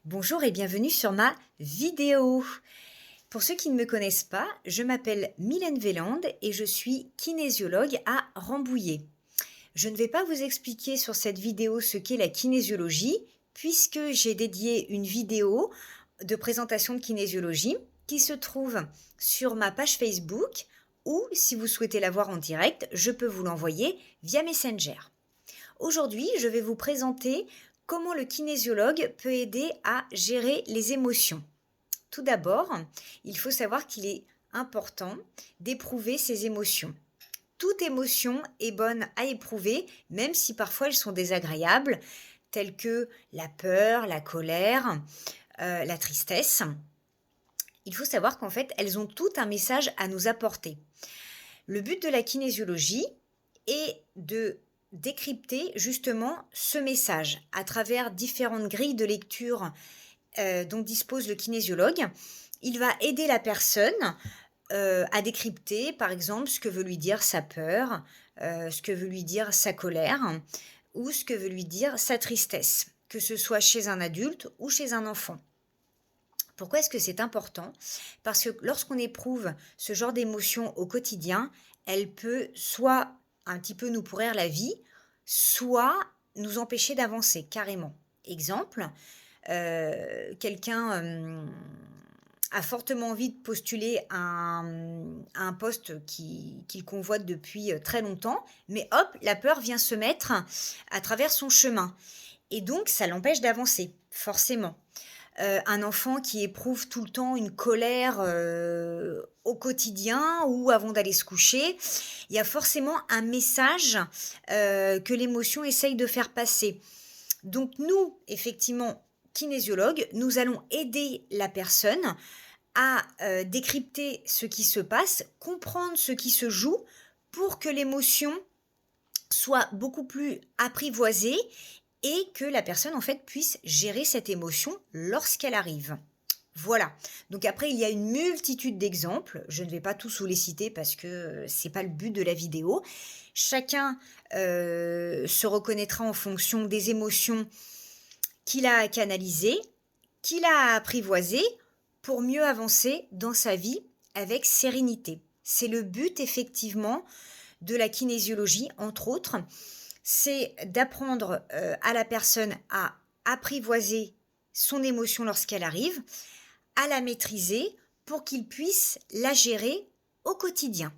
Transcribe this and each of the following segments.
Bonjour et bienvenue sur ma vidéo. Pour ceux qui ne me connaissent pas, je m'appelle Mylène Véland et je suis kinésiologue à Rambouillet. Je ne vais pas vous expliquer sur cette vidéo ce qu'est la kinésiologie, puisque j'ai dédié une vidéo de présentation de kinésiologie qui se trouve sur ma page Facebook ou, si vous souhaitez la voir en direct, je peux vous l'envoyer via Messenger. Aujourd'hui, je vais vous présenter comment le kinésiologue peut aider à gérer les émotions. Tout d'abord, il faut savoir qu'il est important d'éprouver ses émotions. Toute émotion est bonne à éprouver, même si parfois elles sont désagréables, telles que la peur, la colère, la tristesse. Il faut savoir qu'en fait, elles ont tout un message à nous apporter. Le but de la kinésiologie est de décrypter justement ce message à travers différentes grilles de lecture dont dispose le kinésiologue. Il va aider la personne à décrypter, par exemple, ce que veut lui dire sa peur, ce que veut lui dire sa colère ou ce que veut lui dire sa tristesse, que ce soit chez un adulte ou chez un enfant. Pourquoi est-ce que c'est important? Parce que lorsqu'on éprouve ce genre d'émotion au quotidien, elle peut soit un petit peu nous pourrir la vie, soit nous empêcher d'avancer carrément. Exemple, quelqu'un a fortement envie de postuler à un poste qu'il convoite depuis très longtemps, mais hop, la peur vient se mettre à travers son chemin. Et donc, ça l'empêche d'avancer, forcément. Un enfant qui éprouve tout le temps une colère, au quotidien ou avant d'aller se coucher, il y a forcément un message, que l'émotion essaye de faire passer. Donc nous, effectivement, kinésiologues, nous allons aider la personne à, décrypter ce qui se passe, comprendre ce qui se joue pour que l'émotion soit beaucoup plus apprivoisée et que la personne en fait puisse gérer cette émotion lorsqu'elle arrive. Voilà. Donc après, il y a une multitude d'exemples. Je ne vais pas tous vous les citer parce que c'est pas le but de la vidéo. Chacun se reconnaîtra en fonction des émotions qu'il a canalisées, qu'il a apprivoisées pour mieux avancer dans sa vie avec sérénité. C'est le but effectivement de la kinésiologie, entre autres, c'est d'apprendre à la personne à apprivoiser son émotion lorsqu'elle arrive, à la maîtriser pour qu'il puisse la gérer au quotidien.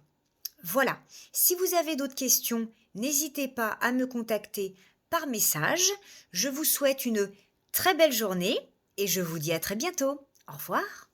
Voilà, si vous avez d'autres questions, n'hésitez pas à me contacter par message. Je vous souhaite une très belle journée et je vous dis à très bientôt. Au revoir.